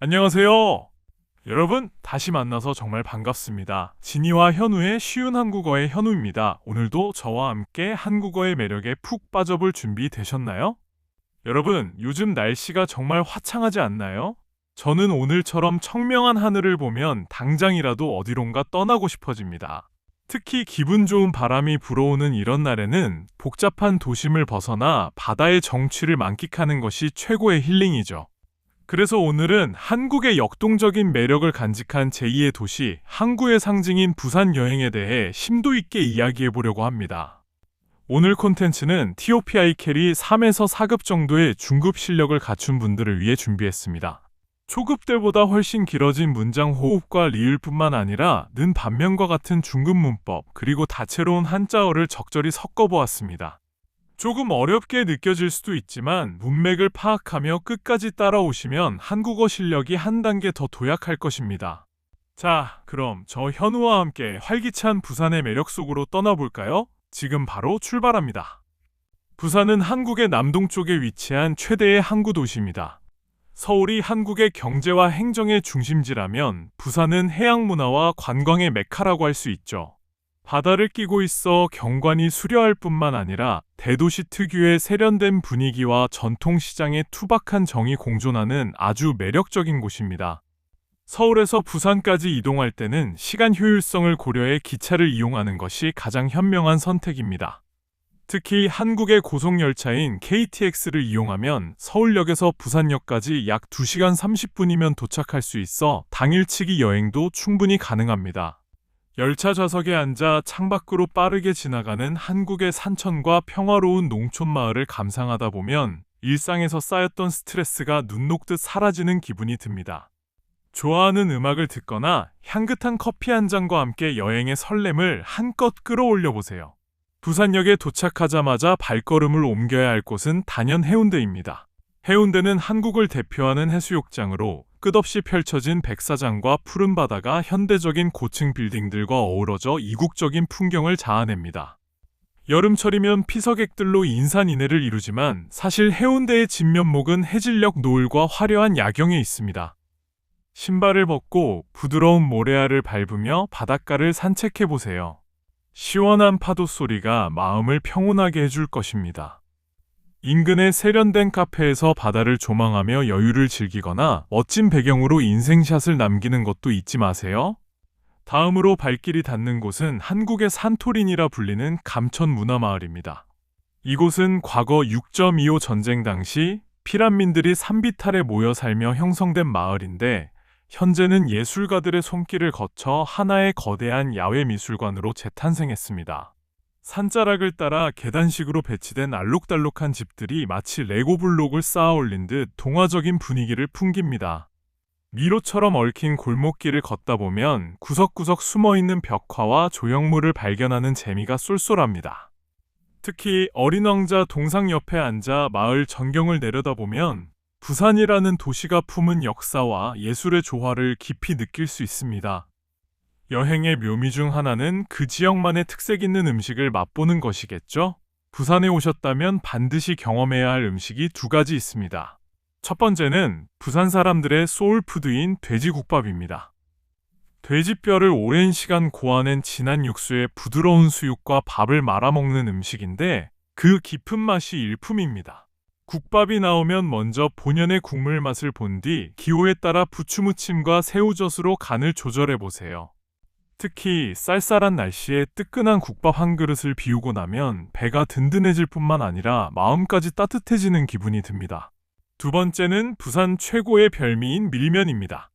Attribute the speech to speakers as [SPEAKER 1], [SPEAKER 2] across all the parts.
[SPEAKER 1] 안녕하세요. 여러분, 다시 만나서 정말 반갑습니다. 진이와 현우의 쉬운 한국어의 현우입니다. 오늘도 저와 함께 한국어의 매력에 푹 빠져볼 준비 되셨나요? 여러분, 요즘 날씨가 정말 화창하지 않나요? 저는 오늘처럼 청명한 하늘을 보면 당장이라도 어디론가 떠나고 싶어집니다. 특히 기분 좋은 바람이 불어오는 이런 날에는 복잡한 도심을 벗어나 바다의 정취를 만끽하는 것이 최고의 힐링이죠. 그래서 오늘은 한국의 역동적인 매력을 간직한 제2의 도시, 항구의 상징인 부산 여행에 대해 심도 있게 이야기해 보려고 합니다. 오늘 콘텐츠는 TOPI 캐리 3에서 4급 정도의 중급 실력을 갖춘 분들을 위해 준비했습니다. 초급 때보다 훨씬 길어진 문장 호흡과 리을뿐만 아니라 는 반면과 같은 중급 문법, 그리고 다채로운 한자어를 적절히 섞어보았습니다. 조금 어렵게 느껴질 수도 있지만 문맥을 파악하며 끝까지 따라오시면 한국어 실력이 한 단계 더 도약할 것입니다. 자, 그럼 저 현우와 함께 활기찬 부산의 매력 속으로 떠나볼까요? 지금 바로 출발합니다. 부산은 한국의 남동쪽에 위치한 최대의 항구 도시입니다. 서울이 한국의 경제와 행정의 중심지라면 부산은 해양 문화와 관광의 메카라고 할 수 있죠. 바다를 끼고 있어 경관이 수려할 뿐만 아니라 대도시 특유의 세련된 분위기와 전통시장의 투박한 정이 공존하는 아주 매력적인 곳입니다. 서울에서 부산까지 이동할 때는 시간 효율성을 고려해 기차를 이용하는 것이 가장 현명한 선택입니다. 특히 한국의 고속열차인 KTX를 이용하면 서울역에서 부산역까지 약 2시간 30분이면 도착할 수 있어 당일치기 여행도 충분히 가능합니다. 열차 좌석에 앉아 창밖으로 빠르게 지나가는 한국의 산천과 평화로운 농촌 마을을 감상하다 보면 일상에서 쌓였던 스트레스가 눈 녹듯 사라지는 기분이 듭니다. 좋아하는 음악을 듣거나 향긋한 커피 한 잔과 함께 여행의 설렘을 한껏 끌어올려 보세요. 부산역에 도착하자마자 발걸음을 옮겨야 할 곳은 단연 해운대입니다. 해운대는 한국을 대표하는 해수욕장으로 끝없이 펼쳐진 백사장과 푸른 바다가 현대적인 고층 빌딩들과 어우러져 이국적인 풍경을 자아냅니다. 여름철이면 피서객들로 인산인해를 이루지만 사실 해운대의 진면목은 해질녘 노을과 화려한 야경에 있습니다. 신발을 벗고 부드러운 모래알을 밟으며 바닷가를 산책해보세요. 시원한 파도 소리가 마음을 평온하게 해줄 것입니다. 인근의 세련된 카페에서 바다를 조망하며 여유를 즐기거나 멋진 배경으로 인생샷을 남기는 것도 잊지 마세요. 다음으로 발길이 닿는 곳은 한국의 산토리니라 불리는 감천문화마을입니다. 이곳은 과거 6.25 전쟁 당시 피란민들이 산비탈에 모여 살며 형성된 마을인데 현재는 예술가들의 손길을 거쳐 하나의 거대한 야외 미술관으로 재탄생했습니다. 산자락을 따라 계단식으로 배치된 알록달록한 집들이 마치 레고 블록을 쌓아 올린 듯 동화적인 분위기를 풍깁니다. 미로처럼 얽힌 골목길을 걷다 보면 구석구석 숨어있는 벽화와 조형물을 발견하는 재미가 쏠쏠합니다. 특히 어린 왕자 동상 옆에 앉아 마을 전경을 내려다보면 부산이라는 도시가 품은 역사와 예술의 조화를 깊이 느낄 수 있습니다. 여행의 묘미 중 하나는 그 지역만의 특색 있는 음식을 맛보는 것이겠죠? 부산에 오셨다면 반드시 경험해야 할 음식이 두 가지 있습니다. 첫 번째는 부산 사람들의 소울푸드인 돼지국밥입니다. 돼지뼈를 오랜 시간 고아낸 진한 육수에 부드러운 수육과 밥을 말아먹는 음식인데 그 깊은 맛이 일품입니다. 국밥이 나오면 먼저 본연의 국물 맛을 본 뒤 기호에 따라 부추무침과 새우젓으로 간을 조절해보세요. 특히 쌀쌀한 날씨에 뜨끈한 국밥 한 그릇을 비우고 나면 배가 든든해질 뿐만 아니라 마음까지 따뜻해지는 기분이 듭니다. 두 번째는 부산 최고의 별미인 밀면입니다.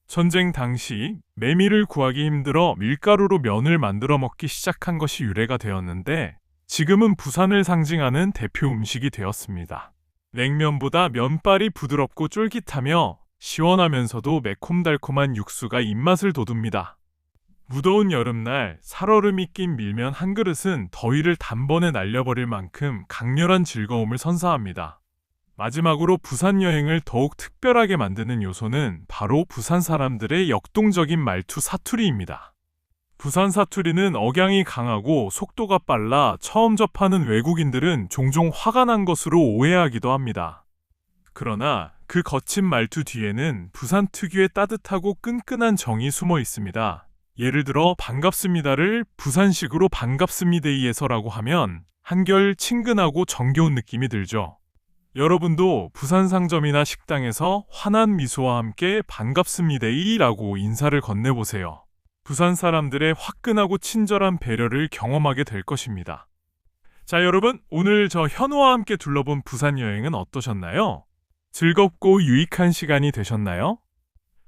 [SPEAKER 1] 전쟁 당시 메밀을 구하기 힘들어 밀가루로 면을 만들어 먹기 시작한 것이 유래가 되었는데 지금은 부산을 상징하는 대표 음식이 되었습니다. 냉면보다 면발이 부드럽고 쫄깃하며 시원하면서도 매콤달콤한 육수가 입맛을 돋웁니다. 무더운 여름날 살얼음이 낀 밀면 한 그릇은 더위를 단번에 날려버릴 만큼 강렬한 즐거움을 선사합니다. 마지막으로 부산 여행을 더욱 특별하게 만드는 요소는 바로 부산 사람들의 역동적인 말투 사투리입니다. 부산 사투리는 억양이 강하고 속도가 빨라 처음 접하는 외국인들은 종종 화가 난 것으로 오해하기도 합니다. 그러나 그 거친 말투 뒤에는 부산 특유의 따뜻하고 끈끈한 정이 숨어 있습니다. 예를 들어 반갑습니다를 부산식으로 반갑습니데이에서라고 하면 한결 친근하고 정겨운 느낌이 들죠. 여러분도 부산 상점이나 식당에서 환한 미소와 함께 반갑습니데이라고 인사를 건네보세요. 부산 사람들의 화끈하고 친절한 배려를 경험하게 될 것입니다. 자, 여러분, 오늘 저 현우와 함께 둘러본 부산 여행은 어떠셨나요? 즐겁고 유익한 시간이 되셨나요?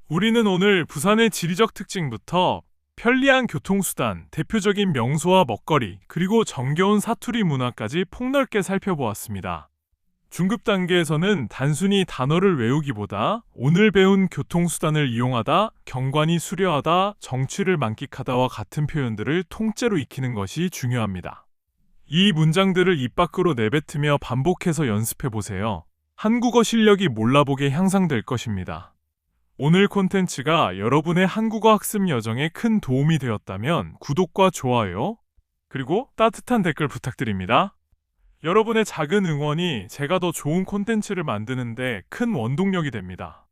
[SPEAKER 1] 우리는 오늘 부산의 지리적 특징부터 편리한 교통수단, 대표적인 명소와 먹거리, 그리고 정겨운 사투리 문화까지 폭넓게 살펴보았습니다. 중급 단계에서는 단순히 단어를 외우기보다 오늘 배운 교통수단을 이용하다, 경관이 수려하다, 정취를 만끽하다와 같은 표현들을 통째로 익히는 것이 중요합니다. 이 문장들을 입 밖으로 내뱉으며 반복해서 연습해보세요. 한국어 실력이 몰라보게 향상될 것입니다. 오늘 콘텐츠가 여러분의 한국어 학습 여정에 큰 도움이 되었다면 구독과 좋아요, 그리고 따뜻한 댓글 부탁드립니다. 여러분의 작은 응원이 제가 더 좋은 콘텐츠를 만드는데 큰 원동력이 됩니다.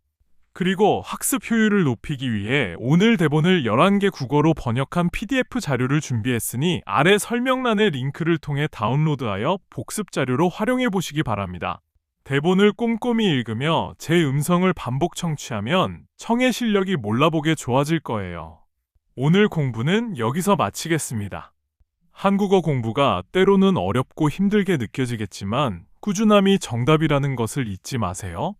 [SPEAKER 1] 그리고 학습 효율을 높이기 위해 오늘 대본을 11개 국어로 번역한 PDF 자료를 준비했으니 아래 설명란의 링크를 통해 다운로드하여 복습 자료로 활용해 보시기 바랍니다. 대본을 꼼꼼히 읽으며 제 음성을 반복 청취하면 청해 실력이 몰라보게 좋아질 거예요. 오늘 공부는 여기서 마치겠습니다. 한국어 공부가 때로는 어렵고 힘들게 느껴지겠지만 꾸준함이 정답이라는 것을 잊지 마세요.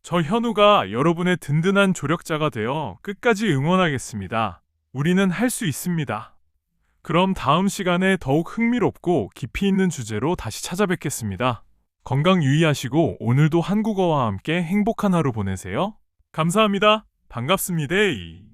[SPEAKER 1] 저 현우가 여러분의 든든한 조력자가 되어 끝까지 응원하겠습니다. 우리는 할 수 있습니다. 그럼 다음 시간에 더욱 흥미롭고 깊이 있는 주제로 다시 찾아뵙겠습니다. 건강 유의하시고 오늘도 한국어와 함께 행복한 하루 보내세요. 감사합니다. 반갑습니다.